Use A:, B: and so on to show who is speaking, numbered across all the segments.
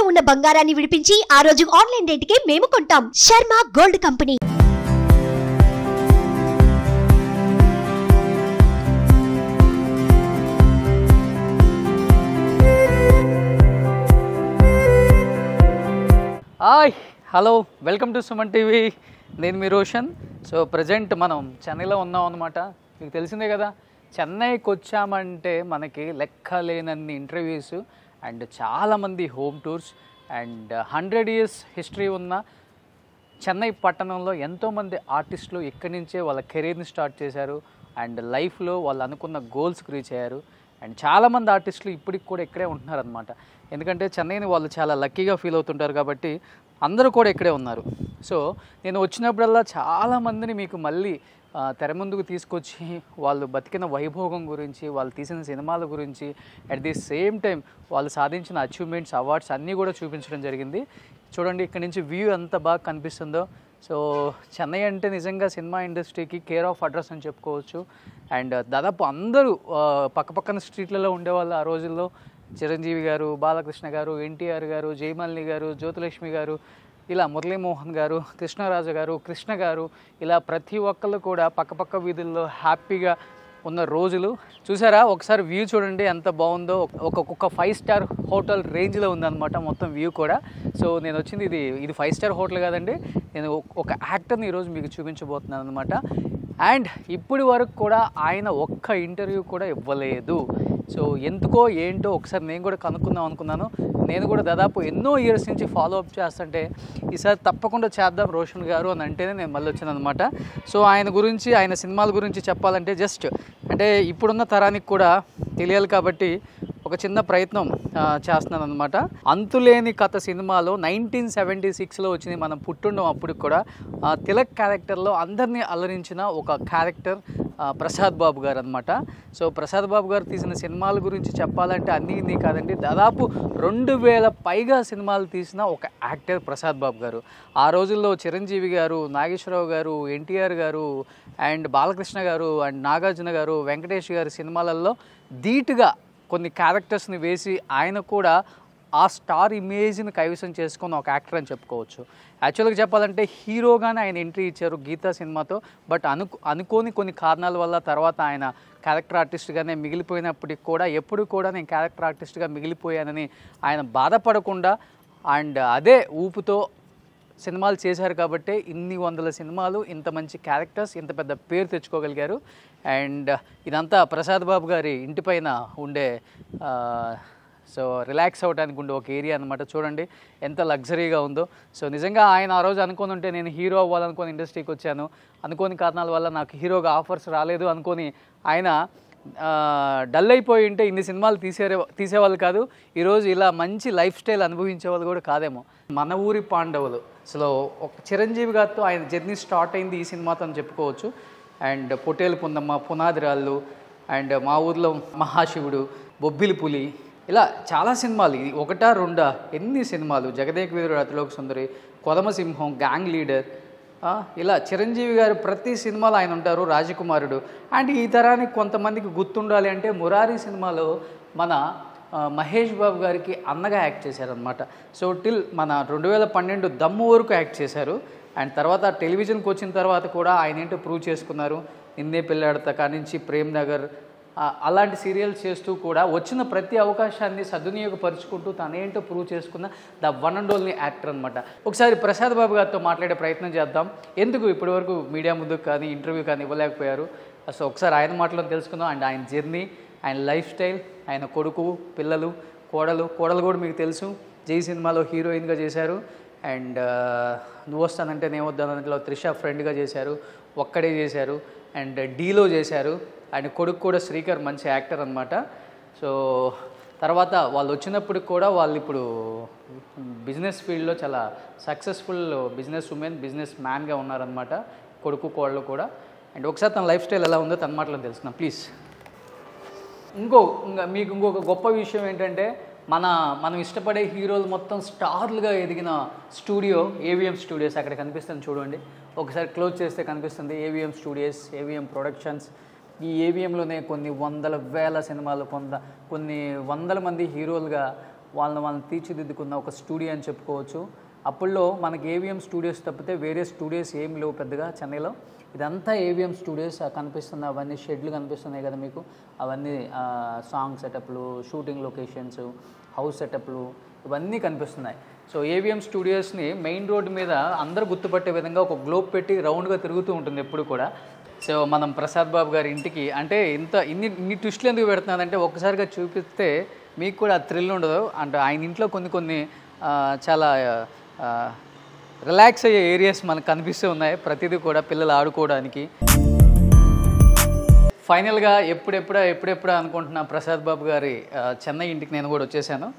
A: ఉన్న బంగారాన్ని విడిపించి ఆ రోజు ఆన్లైన్ రేటుకే మేము కొంటాం. Sharma gold company.
B: Hi hello welcome to Suman TV. నేను మీ రోషన్. సో ప్రజెంట్ మనం చెన్నైలో ఉన్నాం అన్నమాట. మీకు తెలిసిందే కదా, చెన్నైకి వచ్చామంటే మనకి లెక్కలేనన్ని ఇంటర్వ్యూస్ అండ్ చాలామంది home tours and 100 years history ఉన్న చెన్నై పట్టణంలో ఎంతోమంది ఆర్టిస్టులు ఇక్కడి నుంచే వాళ్ళ కెరీర్ని స్టార్ట్ చేశారు అండ్ లైఫ్లో వాళ్ళు అనుకున్న గోల్స్కి రీచ్ అయ్యారు. అండ్ చాలామంది ఆర్టిస్టులు ఇప్పటికి కూడా ఇక్కడే ఉంటున్నారనమాట. ఎందుకంటే చెన్నైని వాళ్ళు చాలా లక్కీగా ఫీల్ అవుతుంటారు కాబట్టి అందరూ కూడా ఇక్కడే ఉన్నారు. సో నేను వచ్చినప్పుడల్లా చాలామందిని మీకు మళ్ళీ తెర ముందుకు తీసుకొచ్చి వాళ్ళు బతికిన వైభోగం గురించి, వాళ్ళు తీసిన సినిమాల గురించి, అట్ ది సేమ్ టైం వాళ్ళు సాధించిన అచీవ్మెంట్స్, అవార్డ్స్ అన్నీ కూడా చూపించడం జరిగింది. చూడండి ఇక్కడ నుంచి వ్యూ ఎంత బాగా కనిపిస్తుందో. సో చెన్నై అంటే నిజంగా సినిమా ఇండస్ట్రీకి కేర్ ఆఫ్ అడ్రస్ అని చెప్పుకోవచ్చు. అండ్ దాదాపు అందరూ పక్కపక్కన స్ట్రీట్లలో ఉండేవాళ్ళు ఆ రోజుల్లో. చిరంజీవి గారు, బాలకృష్ణ గారు, ఎన్టీఆర్ గారు, జయమాలిని గారు, జ్యోతిలక్ష్మి గారు, ఇలా మురళీమోహన్ గారు, కృష్ణరాజు గారు, కృష్ణ గారు, ఇలా ప్రతి ఒక్కళ్ళు కూడా పక్కపక్క వీధుల్లో హ్యాపీగా ఉన్న రోజులు చూసారా. ఒకసారి వ్యూ చూడండి ఎంత బాగుందో. ఒక్కొక్క 5 star హోటల్ రేంజ్లో ఉందన్నమాట మొత్తం వ్యూ కూడా. సో నేను వచ్చింది ఇది 5 star హోటల్ కాదండి. నేను ఒక యాక్టర్ని ఈరోజు మీకు చూపించబోతున్నాను అనమాట. అండ్ ఇప్పటి వరకు కూడా ఆయన ఒక్క ఇంటర్వ్యూ కూడా ఇవ్వలేదు. సో ఎందుకో ఏంటో ఒకసారి నేను కూడా కనుక్కుందాం అనుకున్నాను. నేను కూడా దాదాపు ఎన్నో ఇయర్స్ నుంచి ఫాలో అప్ చేస్తుంటే ఈసారి తప్పకుండా చేద్దాం రోషన్ గారు అని అంటేనే నేను మళ్ళీ వచ్చాను అనమాట. సో ఆయన గురించి, ఆయన సినిమాల గురించి చెప్పాలంటే జస్ట్ అంటే ఇప్పుడున్న తరానికి కూడా తెలియాలి కాబట్టి ఒక చిన్న ప్రయత్నం చేస్తున్నాను అనమాట. అంతులేని కథ సినిమాలో 1976లో వచ్చింది. మనం పుట్టుండం అప్పుడు కూడా తిలక్ క్యారెక్టర్లో అందరినీ అలరించిన ఒక క్యారెక్టర్ ప్రసాద్ బాబు గారు అనమాట. సో ప్రసాద్ బాబు గారు తీసిన సినిమాల గురించి చెప్పాలంటే అన్నీ కాదండి, దాదాపు 2000 పైగా సినిమాలు తీసిన ఒక యాక్టర్ ప్రసాద్ బాబు గారు. ఆ రోజుల్లో చిరంజీవి గారు, నాగేశ్వరరావు గారు, ఎన్టీఆర్ గారు అండ్ బాలకృష్ణ గారు అండ్ నాగార్జున గారు, వెంకటేష్ గారి సినిమాలలో ధీటుగా కొన్ని క్యారెక్టర్స్ని వేసి ఆయన కూడా ఆ స్టార్ ఇమేజ్ని కైవసం చేసుకున్న ఒక యాక్టర్ అని చెప్పుకోవచ్చు. యాక్చువల్గా చెప్పాలంటే హీరోగానే ఆయన ఎంట్రీ ఇచ్చారు గీతా సినిమాతో. బట్ అనుకోని కొన్ని కారణాల వల్ల తర్వాత ఆయన క్యారెక్టర్ ఆర్టిస్ట్గానే మిగిలిపోయినప్పటికి కూడా ఎప్పుడు కూడా నేను క్యారెక్టర్ ఆర్టిస్ట్గా మిగిలిపోయానని ఆయన బాధపడకుండా అండ్ అదే ఊపుతో సినిమాలు చేశారు కాబట్టి ఇన్ని వందల సినిమాలు, ఇంత మంచి క్యారెక్టర్స్, ఇంత పెద్ద పేరు తెచ్చుకోగలిగారు. అండ్ ఇదంతా ప్రసాద్ బాబు గారి ఇంటిపైన ఉండే సో రిలాక్స్ అవ్వడానికి ఉండే ఒక ఏరియా అనమాట. చూడండి ఎంత లగ్జరీగా ఉందో. సో నిజంగా ఆయన ఆ రోజు అనుకొని ఉంటే నేను హీరో అవ్వాలనుకొని ఇండస్ట్రీకి వచ్చాను, అనుకోని కారణాల వల్ల నాకు హీరోగా ఆఫర్స్ రాలేదు అనుకొని ఆయన డల్ అయిపోయి ఉంటే ఇన్ని సినిమాలు తీసేవాళ్ళు కాదు. ఈరోజు ఇలా మంచి లైఫ్ స్టైల్ అనుభవించే వాళ్ళు కూడా కాదేమో. మన ఊరి పాండవులు అసలు ఒక చిరంజీవి గారితో ఆయన జర్నీ స్టార్ట్ అయింది ఈ సినిమాతో అని చెప్పుకోవచ్చు. అండ్ పొట్టేలు పుందమ్మ, పునాదిరాళ్ళు అండ్ మా ఊర్లో మహాశివుడు, బొబ్బిలి పులి, ఇలా చాలా సినిమాలు. ఇది ఒకటా రెండా ఎన్ని సినిమాలు, జగదేక వీరుడు అతిలోక సుందరి, కొదమసింహం, గ్యాంగ్ లీడర్, ఇలా చిరంజీవి గారు ప్రతి సినిమాలో ఆయన ఉంటారు, రాజకుమారుడు. అండ్ ఈ తరానికి కొంతమందికి గుర్తుండాలి అంటే మురారి సినిమాలో మన మహేష్ బాబు గారికి అన్నగా యాక్ట్ చేశారనమాట. సో టిల్ మన 2012 దమ్ము వరకు యాక్ట్ చేశారు. అండ్ తర్వాత టెలివిజన్కి వచ్చిన తర్వాత కూడా ఆయన ఏంటో ప్రూవ్ చేసుకున్నారు. నిన్నే పెళ్ళాడతా కానించి ప్రేమ్ నగర్ అలాంటి సీరియల్స్ చేస్తూ కూడా వచ్చిన ప్రతి అవకాశాన్ని సద్వినియోగపరుచుకుంటూ తనేంటో ప్రూవ్ చేసుకున్న the one and only actor అనమాట. ఒకసారి ప్రసాద్ బాబు గారితో మాట్లాడే ప్రయత్నం చేద్దాం. ఎందుకు ఇప్పటివరకు మీడియా ముందుకు కానీ ఇంటర్వ్యూ కానీ ఇవ్వలేకపోయారు. సో ఒకసారి ఆయన మాటలో తెలుసుకుందాం. అండ్ ఆయన జర్నీ, ఆయన లైఫ్ స్టైల్, ఆయన కొడుకు, పిల్లలు, కోడలు కూడా మీకు తెలుసు, జై సినిమాలో హీరోయిన్గా చేశారు. అండ్ నువ్వు వస్తానంటే నేను వద్దానంట్లో త్రిష ఫ్రెండ్గా చేశారు, ఒక్కడే చేశారు. అండ్ డీలో చేశారు. ఆయన కొడుకు కూడా శ్రీకర్ మంచి యాక్టర్ అనమాట. సో తర్వాత వాళ్ళు వచ్చినప్పుడు కూడా వాళ్ళు ఇప్పుడు బిజినెస్ ఫీల్డ్లో చాలా సక్సెస్ఫుల్ బిజినెస్ ఉమెన్, బిజినెస్ మ్యాన్గా ఉన్నారనమాట కొడుకు కోడలు కూడా. అండ్ ఒకసారి తన లైఫ్ స్టైల్ ఎలా ఉందో తన మాటలో తెలుసుకున్నాం ప్లీజ్. మీకు ఇంకొక గొప్ప విషయం ఏంటంటే మనం ఇష్టపడే హీరోలు మొత్తం స్టార్లుగా ఎదిగిన స్టూడియో AVM స్టూడియోస్ అక్కడ కనిపిస్తుంది చూడండి. ఒకసారి క్లోజ్ చేస్తే కనిపిస్తుంది AVM స్టూడియోస్, AVM ప్రొడక్షన్స్. ఈ AVMలోనే కొన్ని వందల వేల సినిమాలు, కొన్ని వందల మంది హీరోలుగా వాళ్ళని తీర్చిదిద్దుకున్న ఒక స్టూడియో అని చెప్పుకోవచ్చు. అప్పుల్లో మనకి ఏవిఎం స్టూడియోస్ తప్పితే వేరే స్టూడియోస్ ఏం లేవు పెద్దగా చెన్నైలో. ఇదంతా ఏవిఎం స్టూడియోస్ కనిపిస్తుంది, అవన్నీ షెడ్లు కనిపిస్తున్నాయి కదా మీకు, అవన్నీ సాంగ్ సెటప్లు, షూటింగ్ లొకేషన్స్, హౌస్ సెటప్లు ఇవన్నీ కనిపిస్తున్నాయి. సో ఏవిఎం స్టూడియోస్ని మెయిన్ రోడ్డు మీద అందరూ గుర్తుపట్టే విధంగా ఒక గ్లోబ్ పెట్టి రౌండ్గా తిరుగుతూ ఉంటుంది ఎప్పుడు కూడా. సో మనం ప్రసాద్ బాబు గారి ఇంటికి అంటే ఇన్ని ట్విస్టులు ఎందుకు పెడుతున్నానంటే ఒక్కసారిగా చూపిస్తే మీకు కూడా థ్రిల్ ఉండదు. అంటే ఆయన ఇంట్లో కొన్ని చాలా రిలాక్స్ అయ్యే ఏరియాస్ మనకు కనిపిస్తూ ఉన్నాయి, ప్రతిదీ కూడా పిల్లలు ఆడుకోవడానికి. ఫైనల్గా ఎప్పుడెప్పుడు అనుకుంటున్నా ప్రసాద్ బాబు గారి చెన్నై ఇంటికి నేను కూడా వచ్చేసాను.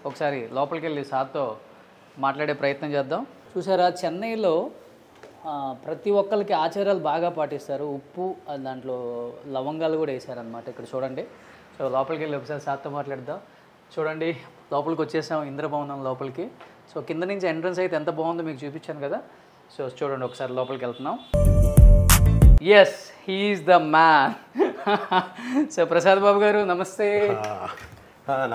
B: ఒకసారి లోపలికి వెళ్ళి సార్తో మాట్లాడే ప్రయత్నం చేద్దాం. చూసారా, చెన్నైలో ప్రతి ఒక్కరికి ఆచారాలు బాగా పాటిస్తారు. ఉప్పు దాంట్లో లవంగాలు కూడా వేసారనమాట. ఇక్కడ చూడండి. సో లోపలికి వెళ్ళి ఒకసారి సార్తో మాట్లాడదాం. చూడండి, లోపలికి వచ్చేసాం ఇంద్రభవనం లోపలికి. సో కింద నుంచి ఎంట్రన్స్ అయితే ఎంత బాగుందో మీకు చూపించాను కదా. సో చూడండి, ఒకసారి లోపలికి వెళ్తున్నాం. Yes, he's the man. So Prasad Babu garu నమస్తే.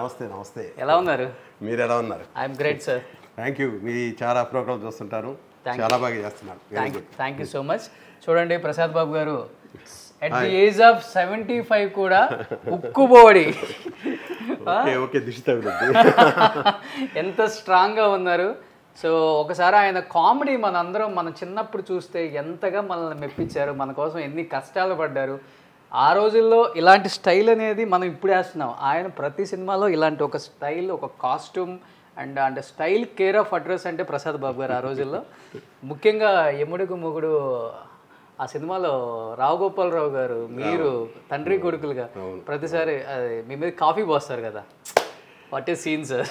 C: నమస్తే.
B: ఎలా ఉన్నారు?
C: మీరు ఎలా ఉన్నారు?
B: I'm great sir.
C: Thank you. మీ చాలా ప్రోగ్రామ్ చూస్తుంటారు, చాలా బాగా చేస్తున్నారు.
B: Thank you so much. చూడండి, ప్రసాద్ బాబు గారు అట్ ది ఏజ్ ఆఫ్ 75 కూడా ఉక్కుబోడి ఎంత స్ట్రాంగ్గా ఉన్నారు. సో ఒకసారి ఆయన కామెడీ మన చిన్నప్పుడు చూస్తే ఎంతగా మనల్ని మెప్పించారు, మన కోసం ఎన్ని కష్టాలు పడ్డారు. ఆ రోజుల్లో ఇలాంటి స్టైల్ అనేది మనం ఇప్పుడు వేస్తున్నాం. ఆయన ప్రతి సినిమాలో ఇలాంటి ఒక స్టైల్, ఒక కాస్ట్యూమ్ అంటే స్టైల్ కేర్ ఆఫ్ అడ్రస్ అంటే ప్రసాద్ బాబు గారు ఆ రోజుల్లో. ముఖ్యంగా యముడికి మొగుడు ఆ సినిమాలో రావు గోపాలరావు గారు మీరు తండ్రి కొడుకులుగా ప్రతిసారి మీ మీద కాఫీ పోస్తారు కదా, వాట్ ఏ సీన్ సార్.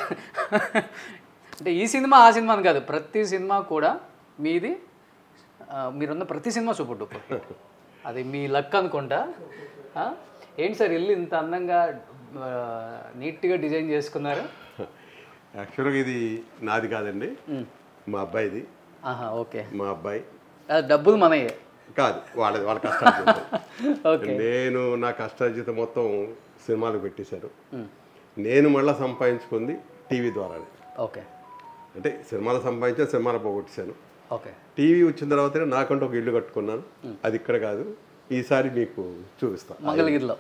B: అంటే ఈ సినిమా ఆ సినిమా అని కాదు, ప్రతి సినిమా కూడా మీరున్న ప్రతి సినిమా సూపర్ డూపర్. అది మీ లక్ అనుకుంటా. ఏంటి సార్ ఇల్లు ఇంత అందంగా నీట్గా డిజైన్ చేసుకున్నారు?
C: యాక్చువల్గా ఇది నాది కాదండి, మా అబ్బాయిది.
B: ఓకే,
C: మా అబ్బాయి.
B: డబ్బులు మనయే
C: కాదు, వాళ్ళ కష్టార్జితం. నేను నా కష్టార్జితం మొత్తం సినిమాలకు పెట్టేశాను. నేను మళ్ళీ సంపాదించుకుంది టీవీ ద్వారానే.
B: ఓకే,
C: అంటే సినిమాలు సంపాదించాను, సినిమాలు పోగొట్టేశాను.
B: ఓకే,
C: టీవీ వచ్చిన తర్వాతనే నాకంటూ ఒక ఇల్లు కట్టుకున్నాను. అది ఇక్కడ కాదు, ఈసారి మీకు చూపిస్తాను,
B: మంగళగిరిలో.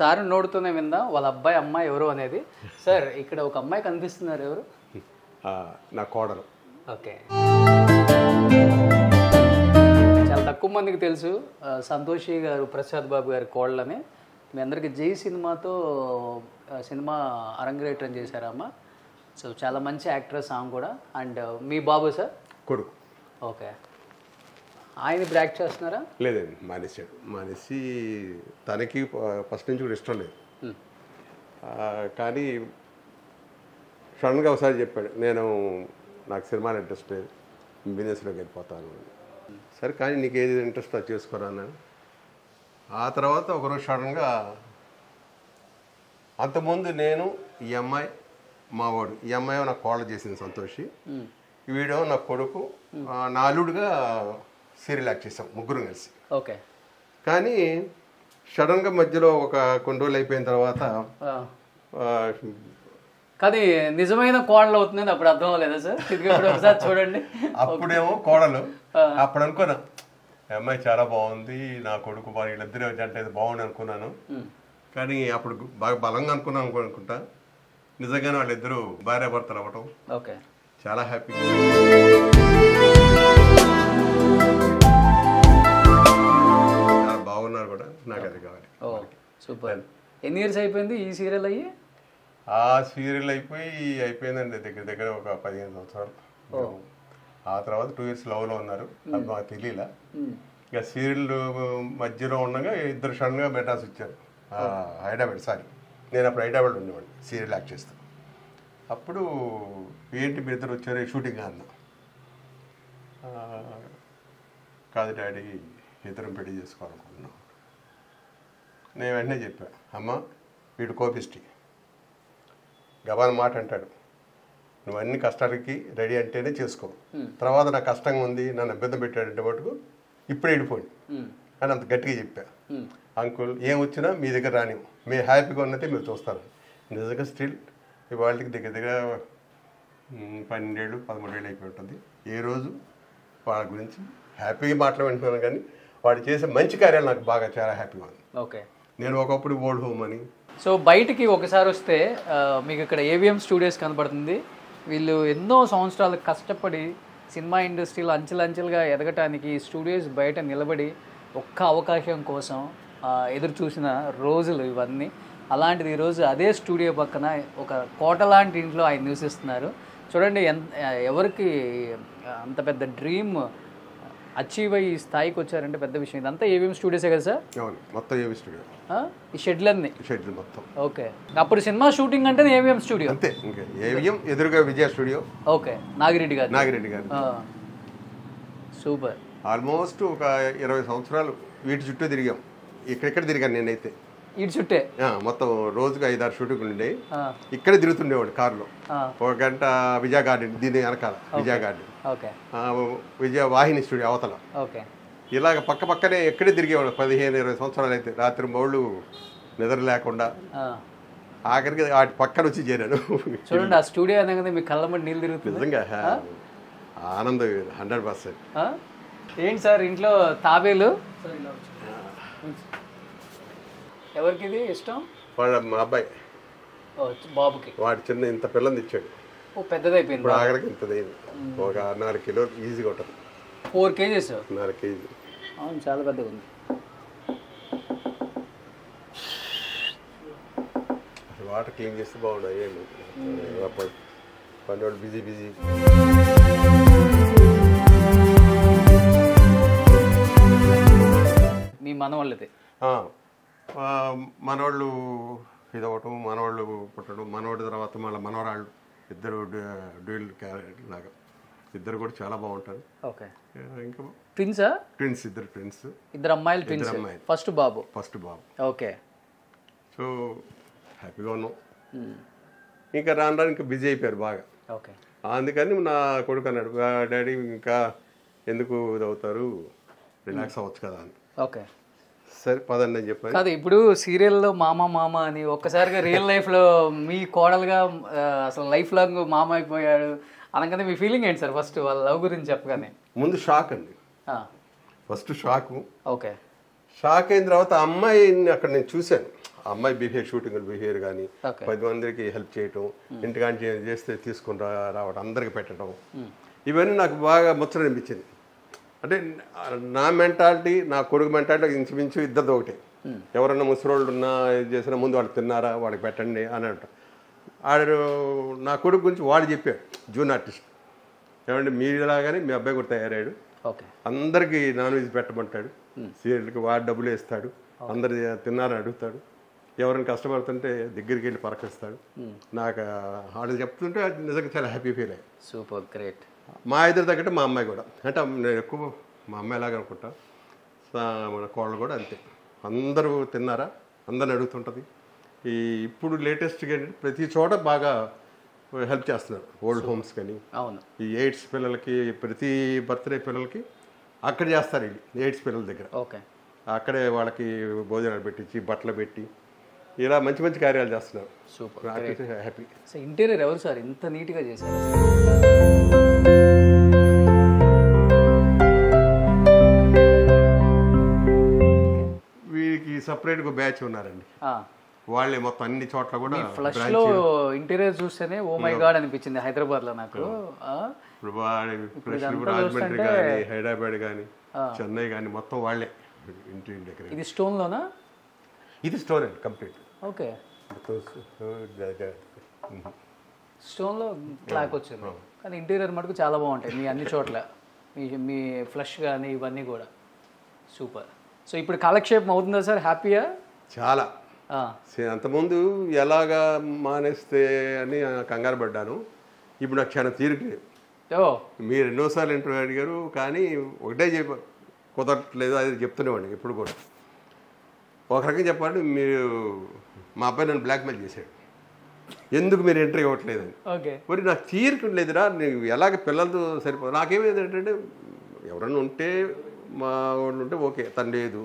B: సార్ నోడుతూనే విందా వాళ్ళ అబ్బాయి అమ్మాయి ఎవరు అనేది. సార్ ఇక్కడ ఒక అమ్మాయి కనిపిస్తున్నారు, ఎవరు?
C: నా కోడలు.
B: ఓకే, చాలా తక్కువ మందికి తెలుసు సంతోషి గారు ప్రసాద్ బాబు గారి కోడలని. మీ అందరికీ జై సినిమాతో సినిమా అరంగేట్రం చేశారమ్మ. సో చాలా మంచి యాక్ట్రెస్ ఆమె కూడా. అండ్ మీ బాబు సార్
C: కొడుకు.
B: ఓకే, ఆయన ఇప్పుడు యాక్ట్ చేస్తున్నారా?
C: లేదండి, మానేసి తనకి ఫస్ట్ నుంచి కూడా ఇష్టం లేదు. కానీ సడన్గా ఒకసారి చెప్పాడు, నాకు సినిమాలో ఇంట్రెస్ట్ లేదు, బిజినెస్లోకి వెళ్ళిపోతాను. సరే, కానీ నీకు ఏది ఇంట్రెస్ట్ అది చేసుకోరా అన్నాను. ఆ తర్వాత ఒకరోజు సడన్గా, అంతకుముందు నేను ఈ అమ్మాయి మావాడు, ఈ అమ్మాయి నాకు కోళ్ళ చేసింది సంతోషి, వీడేమో నా కొడుకు, నా అల్లుడుగా సీరియల్ యాక్ట్ చేసాం ముగ్గురు కలిసి.
B: ఓకే,
C: కానీ సడన్గా మధ్యలో కొన్ని రోజులు అయిపోయిన తర్వాత
B: కానీ నిజమైన కోడలు అవుతుందని అప్పుడు అర్థం అవ్వలేదా సార్? ఒకసారి చూడండి.
C: అప్పుడేమో కోడలు, అప్పుడు అనుకున్నా అమ్మాయి చాలా బాగుంది, నా కొడుకు వీళ్ళిద్దరూ జంట అయితే బాగుంది అనుకున్నాను. కానీ అప్పుడు బాగా బలంగా అనుకుంటా నిజంగానే వాళ్ళిద్దరూ భార్యాభర్తలు అవ్వటం.
B: ఓకే,
C: చాలా హ్యాపీ. చాలా బాగున్నారు కూడా, నాకు అది కావాలి.
B: సూపర్. ఎన్ని ఇయర్స్ అయిపోయింది ఈ సీరియల్ అయ్యి?
C: ఆ సీరియల్ అయిపోయిందండి దగ్గర ఒక 15 సంవత్సరాలు. ఆ తర్వాత 2 years లవ్లో ఉన్నారు, అది మాకు తెలియలా. ఇక సీరియల్ మధ్యలో ఉండగా ఇద్దరు సడన్గా మెడ్రాస్ వచ్చారు, హైదరాబాద్. నేను అప్పుడు హైదరాబాద్ ఉండేవాడిని సీరియల్ యాక్ట్ చేస్తాను. అప్పుడు ఏంటి మీ ఇద్దరు వచ్చారు షూటింగ్ అన్న. కాదు డాడీ, ఇద్దరం పెళ్లి చేసుకోవాలనుకుంటున్నాం. నేను వెంటనే చెప్పా, అమ్మ వీడు కోపిష్టి, గబాన్ మాట అంటాడు, నువ్వు అన్ని కష్టాలకి రెడీ అంటేనే చేసుకో, తర్వాత నాకు కష్టంగా ఉంది నన్ను ఇబ్బంది పెట్టాడంటే మటుకు ఇప్పుడే వెళ్ళిపోండి అని అంత గట్టిగా చెప్పా. అంకుల్ ఏం వచ్చినా మీ దగ్గర రానివ్వు, మేము హ్యాపీగా ఉన్నట్టే మీరు చూస్తారు. నిజంగా స్టిల్ వాళ్ళకి దగ్గర దగ్గర 12 ఏళ్ళు 13 ఏళ్ళు అయిపోయి ఉంటుంది. ఏ రోజు వాళ్ళ గురించి హ్యాపీగా మాట్లాడుతున్నాను, కానీ వాడు చేసే మంచి కార్యాలు నాకు బాగా చాలా హ్యాపీగా ఉంది.
B: ఓకే.
C: నేను ఒకప్పుడు ఓల్డ్ హోమ్ అని.
B: సో బయటికి ఒకసారి వస్తే మీకు ఇక్కడ ఏవిఎం స్టూడియోస్ కనబడుతుంది. వీళ్ళు ఎన్నో సంవత్సరాలు కష్టపడి సినిమా ఇండస్ట్రీలో అంచెలంచెలుగా ఎదగటానికి స్టూడియోస్ బయట నిలబడి ఒక్క అవకాశం కోసం ఎదురు చూసిన రోజులు ఇవన్నీ. అలాంటిది ఈరోజు అదే స్టూడియో పక్కన ఒక కోట లాంటి ఇంట్లో ఆయన నివసిస్తున్నారు. చూడండి ఎవరికి అంత పెద్ద డ్రీమ్ అచీవ్ అయ్యి ఈ స్థాయికి వచ్చారంటే పెద్ద విషయం. ఇదంతా ఏవిఎం స్టూడియోసే కదా సార్?
C: అవును, మొత్తం ఏవిఎం స్టూడియో.
B: ఈ షెడ్లన్నీ
C: షెడ్లు మొత్తం.
B: ఓకే. అప్పుడు సినిమా షూటింగ్ అంటే ఏవిఎం స్టూడియో
C: అంతే. ఇంకా ఏవిఎం ఎదురుగా విజయ స్టూడియో.
B: ఓకే. నాగిరెడ్డి గారు. సూపర్.
C: ఆల్మోస్ట్ ఒక 20 సంవత్సరాలు వీటి చుట్టూ తిరిగాం. ఇక్కడెక్కడ తిరిగాను నేనైతే
B: ఇటు చుట్టే.
C: మొత్తం రోజుకి 5-6 షూటింగ్లు ఉండే. ఇక్కడే తిరుగుతుండేవాడు కారులో. 1 గంట విజయ గార్డెన్, దీని వెనకాల విజయ గార్డెన్, విజయ వాహిని స్టూడియో అవతల.
B: ఓకే.
C: ఇలాగ పక్క పక్కనే ఎక్కడే తిరిగేవాడు 15-20 సంవత్సరాలు అయితే. రాత్రి మౌళ్ళు నిద్ర లేకుండా ఆఖరికి వాటి పక్కన వచ్చి చేరాను.
B: చూడండి ఆ స్టూడియో అనగానే మీ కళ్ళ నీళ్ళు తిరుగుతుంది.
C: నిజంగా ఆనందం 100%.
B: ఏంటి సార్ ఇంట్లో తాబేలు ఎవరికి ఇది ఇష్టం?
C: వాడు మా అబ్బాయి
B: బాబుకి.
C: వాడు చిన్న ఇంత పిల్లని ఇచ్చాడు.
B: పెద్దదైపోయింది.
C: ఇప్పుడు ఆఖరికి ఇంతదైంది. ఒక 4 కిలోలు ఈజీగా ఉంటుంది.
B: 4 kgs.
C: 4 kg.
B: అవును, చాలా పెద్దగా ఉంది.
C: వాటర్ క్లీన్ చేస్తే బాగుండదు. ఏమి పని వాళ్ళు బిజీ.
B: మీ మనవాళ్ళది?
C: మనవాళ్ళు ఇదవటం, మనవాళ్ళు పుట్టడం, మనవాడి తర్వాత మళ్ళీ మనవరాళ్ళు ఇద్దరు డ్యూయల్ క్యారెక్టర్ లాగా. ఇద్దరు కూడా చాలా బాగుంటారు.
B: ఓకే.
C: ఇంకా
B: ట్విన్సా?
C: ట్విన్స్, ఇద్దరు ట్విన్స్.
B: ఇద్దరు అమ్మాయిలు ట్విన్స్. ఫస్ట్ బాబు. ఓకే.
C: సో హ్యాపీగా ఉన్నాం. ఇంకా రాను ఇంకా బిజీ అయిపోయారు బాగా.
B: ఓకే.
C: అందుకని నా కొడుకు అన్నాడు, డాడీ ఇంకా ఎందుకు ఇదవుతారు, రిలాక్స్ అవ్వచ్చు కదా అని.
B: ఓకే.
C: సరే పదండి అని చెప్పాను.
B: కాదు, ఇప్పుడు సీరియల్లో మామ అని ఒక్కసారిగా రియల్ లైఫ్లో మీ కోడలుగా అసలు లైఫ్ లాంగ్ మామ అయిపోయాడు అనగానే మీ ఫీలింగ్ ఏంటి సార్? ఫస్ట్ వాళ్ళ లవ్ గురించి చెప్పగానే
C: ముందు షాక్ అండి. ఫస్ట్ షాకు.
B: ఓకే.
C: షాక్ అయిన తర్వాత అమ్మాయిని అక్కడ నేను చూశాను. ఆ అమ్మాయి షూటింగ్ బిహేవియర్ కానీ, 10 మందికి హెల్ప్ చేయటం, ఇంటికాంటి చేస్తే తీసుకుని రావడం, అందరికి పెట్టడం, ఇవన్నీ నాకు బాగా ముచ్చట అనిపించింది. అంటే నా మెంటాలిటీ, నా కొడుకు మెంటాలిటీ ఇంచుమించు ఇద్దరిది ఒకటే. ఎవరన్నా ముసలోళ్ళు ఉన్నా ఇది చేసినా ముందు వాళ్ళు తిన్నారా, వాళ్ళకి పెట్టండి అని అంట. ఆడు నా కొడుకు గురించి వాడు చెప్పాడు, జూన్ ఆర్టిస్ట్, ఏమంటే మీలాగానే మీ అబ్బాయి కూడా తయారయ్యాడు, అందరికీ నాన్ వెజ్ పెట్టమంటాడు, సీరియల్కి వాడు డబ్బులు వేస్తాడు, అందరు తిన్నారని అడుగుతాడు, ఎవరైనా కష్టపడుతుంటే దగ్గరికి వెళ్ళి పరకిస్తాడు. నాకు వాళ్ళు చెప్తుంటే నిజంగా చాలా హ్యాపీ ఫీల్ అయ్యాయి.
B: Super, great.
C: మా ఇద్దరి తగ్గట్టు మా అమ్మాయి కూడా, అంటే నేను ఎక్కువ మా అమ్మాయి లాగా అనుకుంటా. మన కోళ్ళు కూడా అంతే, అందరూ తిన్నారా అందరిని అడుగుతుంటుంది. ఇప్పుడు లేటెస్ట్గా ఏంటంటే ప్రతి చోట బాగా హెల్ప్ చేస్తున్నారు. ఓల్డ్ హోమ్స్ కానీ, ఈ ఎయిడ్స్ పిల్లలకి, ప్రతి బర్త్డే పిల్లలకి అక్కడ చేస్తారు. ఎయిడ్స్ పిల్లల దగ్గర అక్కడే వాళ్ళకి భోజనాలు పెట్టించి, బట్టలు పెట్టి, ఇలా మంచి మంచి కార్యాలు చేస్తున్నారు.
B: Super,
C: happy.
B: ఇంటీరియర్ ఎవరు సార్ ఇంత నీట్గా చేశారు?
C: వీరికి సపరేట్గా బ్యాచ్ ఉన్నారండి. వాళ్ళే మొత్తం అన్ని చోట్ల కూడా.
B: ఫ్లష్ లో ఇంటీరియర్ చూస్తేనే ఓ మై గాడ్ అనిపించింది హైదరాబాద్ లో నాకు.
C: రాజమండ్రి కానీ, హైదరాబాద్ కానీ, చెన్నై కానీ మొత్తం వాళ్ళే ఇంటీరియర్ డెకరేషన్.
B: ఇది స్టోన్ లోనా?
C: ఇది స్టోన్ అండి కంప్లీట్.
B: ఓకే. స్టోన్ లో క్లాక్ వచ్చింది, కానీ ఇంటీరియర్ మటుకు చాలా బాగుంటాయి మీ అన్ని చోట్ల. మీ ఫ్లష్ కానీ ఇవన్నీ కూడా సూపర్. సో ఇప్పుడు కాలక్షేపం అవుతుందా సార్? హ్యాపీయా?
C: చాలా. అంతకుముందు ఎలాగా మానేస్తే అని కంగారు పడ్డాను. ఇప్పుడు నాకు చాలా తీరికలేదు. మీరు ఎన్నోసార్లు ఇంటర్వ్యూ అడిగారు, కానీ ఒకటే కుదరట్లేదు, అది చెప్తూనేవాడిని ఎప్పుడు కూడా. ఒక రకంగా చెప్పాలంటే, మీరు మా అబ్బాయి నన్ను బ్లాక్మెయిల్ చేశాడు, ఎందుకు మీరు ఎంట్రీ ఇవ్వట్లేదని. మరి నాకు తీరిక లేదురా, నేను ఎలాగ పిల్లలతో సరిపో. నాకేమైంది ఏంటంటే, ఎవరన్నా ఉంటే మా వాళ్ళు ఉంటే ఓకే, తను లేదు,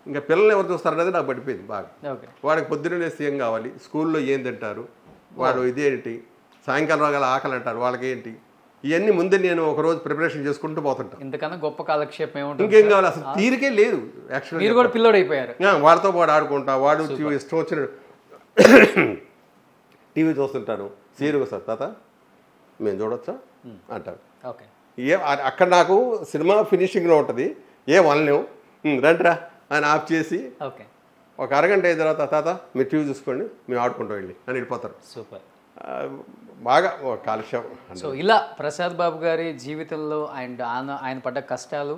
C: ఇంకా పిల్లల్ని ఎవరు చూస్తారనేది నాకు పడిపోయింది బాగా. వాడికి పొద్దున్నే లేస్తే ఏం కావాలి, స్కూల్లో ఏం తింటారు, వాడు ఇదేంటి, సాయంకాలం రాగల ఆకలి అంటారు, వాళ్ళకి ఏంటి, ఇవన్నీ ముందే నేను ఒకరోజు ప్రిపరేషన్ చేసుకుంటూ పోతుంటాను.
B: ఇంతకన్నా గొప్ప కాలక్షేపం ఏముంటుంది?
C: ఇంకేం కావాలి, అసలు తీరికే లేదు. యాక్చువల్గా
B: మీరు కూడా పిల్లోడు అయిపోయారు.
C: వాళ్ళతో పాటు ఆడుకుంటా, వాడు ఇష్టం వచ్చిన టీవీ చూస్తుంటాను. సీరియల్గా సార్ తాత మేము చూడొచ్చా అంటారు.
B: ఓకే,
C: అక్కడ నాకు సినిమా ఫినిషింగ్లో ఉంటుంది, వనలేము, రండిరా అని ఆఫ్ చేసి
B: ఓకే
C: ఒక అరగంట అయిన తర్వాత తాత మీరు టీవీ చూసుకోండి మేము ఆడుకుంటాం వెళ్ళి అని వెళ్ళిపోతారు.
B: సూపర్,
C: బాగా కాలుష్యం.
B: సో ఇలా ప్రసాద్ బాబు గారి జీవితంలో ఆయన పడ్డ కష్టాలు,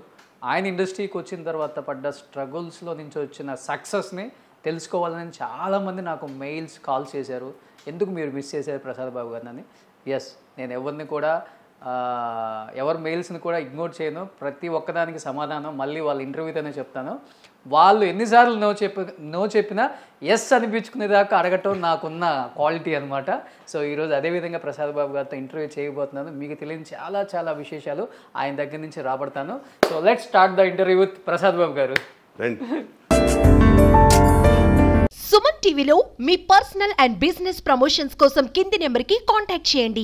B: ఆయన ఇండస్ట్రీకి వచ్చిన తర్వాత పడ్డ స్ట్రగుల్స్లో నుంచి వచ్చిన సక్సెస్ని తెలుసుకోవాలని చాలామంది నాకు మెయిల్స్ కాల్ చేశారు. ఎందుకు మీరు మిస్ చేశారు ప్రసాద్ బాబు గారిని అని. ఎస్, నేను ఎవరిని కూడా ఎవరి మెయిల్స్ని కూడా ఇగ్నోర్ చేయను. ప్రతి ఒక్కదానికి సమాధానం మళ్ళీ వాళ్ళ ఇంటర్వ్యూతోనే చెప్తాను. వాళ్ళు ఎన్నిసార్లు నో చెప్పినా ఎస్ అనిపించుకునేదాకా అడగటం నాకున్న క్వాలిటీ అనమాట. సో ఈరోజు అదేవిధంగా ప్రసాద్ బాబు గారితో ఇంటర్వ్యూ చేయబోతున్నాను. మీకు తెలియని చాలా చాలా విశేషాలు ఆయన దగ్గర నుంచి రాబడతాను. So let's start the interview with Prasad Babu garu.
A: Suman టీవీలో మీ పర్సనల్ అండ్ బిజినెస్ ప్రమోషన్స్ కోసం కింది నెంబర్కి కాంటాక్ట్ చేయండి.